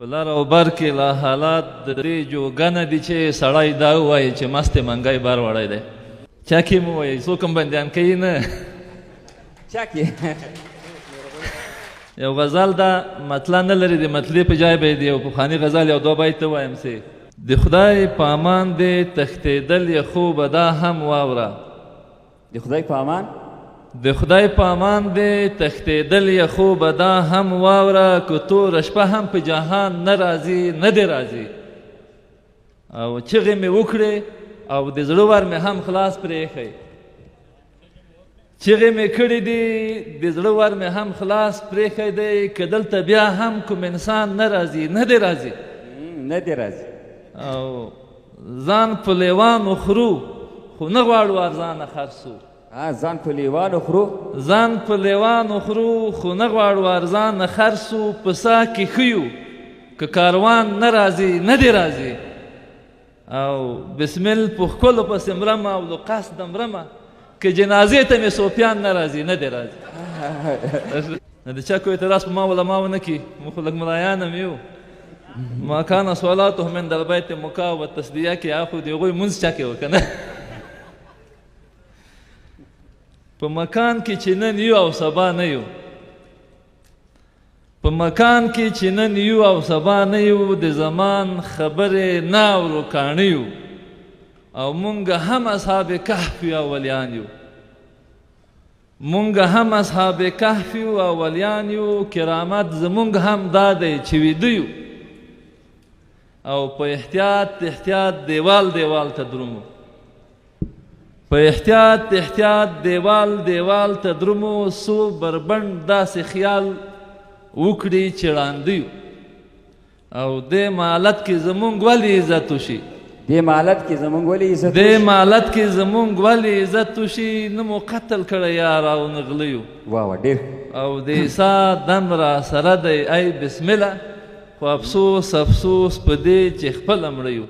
په لر او بر کې لا حالات د دې جوګنه دي چې سړی دا ووایي چې مست منګی بار وړی دی. چا کې مو وایي څوک هم بندیان کوي نه. چا کې یو غزل دا مطلع نه لري، د مطلع په ځای به یې یو پخواني غزل یو دوه بیت وایم سي. د خدای په امان دی تښتېدل یې خوبه دا هم واوره. د خدای په امان د خدای په امان دی تښتېدل یې خوبه دا هم واوره، که توره شپه هم په جهان نه راځي نه دی راځي. او چغې مې وکړې او د زړه ور مې هم خلاص پرېښی. چغې مې کړي دي د زړه ور مې هم خلاص پرېښی دی، که دلته بیا هم کوم انسان نه راځي نه دی راځي. نه دی راځي. او ځان په لیوانو خورو خو نه غواړو ارزانه خرڅو. ځان په لیوانو خورو ځان په لیوانو خورو خو نه غواړو ارزانه خرڅو. په سا کې ښیو که کاروان نه راځي نه دی راځي. او بسمل په ښکلو پسې مرمه او له قصده مرمه، که جنازې ته مې صوفیان نه راځي نه دی راځي. د چا کوی اعتراض په ما علماو نه کي، موږ خو لږ ملایان هم یو. ما کان صلاتهم عند البیت مکا و تصدیه کې اخو د هغوی مونځ چا کوي که نه. په مکان کې چې نن یو او سبا نه یو، په مکان کې چې نن یو او سبا نه یو، د زمان خبرې نه اورو کاڼه یو. او مونږ هم اصحاب کهف یو اولیان یو. مونږ هم اصحاب کهف یو اولیان یو. کرامت زمونږ هم دا دی چې ویده یو. او په احتیاط احتیاط دیوال دیوال ته درومو. په احتیاط احتیاط دیوال دیوال ته درومو. څو بربند داسې خیال وکړي چې ړانده یو. او دې مالت کې زمونږ ولې عزت وشي، دې مالت کې زمونږ ولې عزت دې مالت کې زمونږ ولې عزت وشي. نه مو قتل کړی یار او نه غلیو. واه ډېر. او د عیسی دم را سره دی ای بسم الله، خو افسوس افسوس په دې چې خپله مړه یو.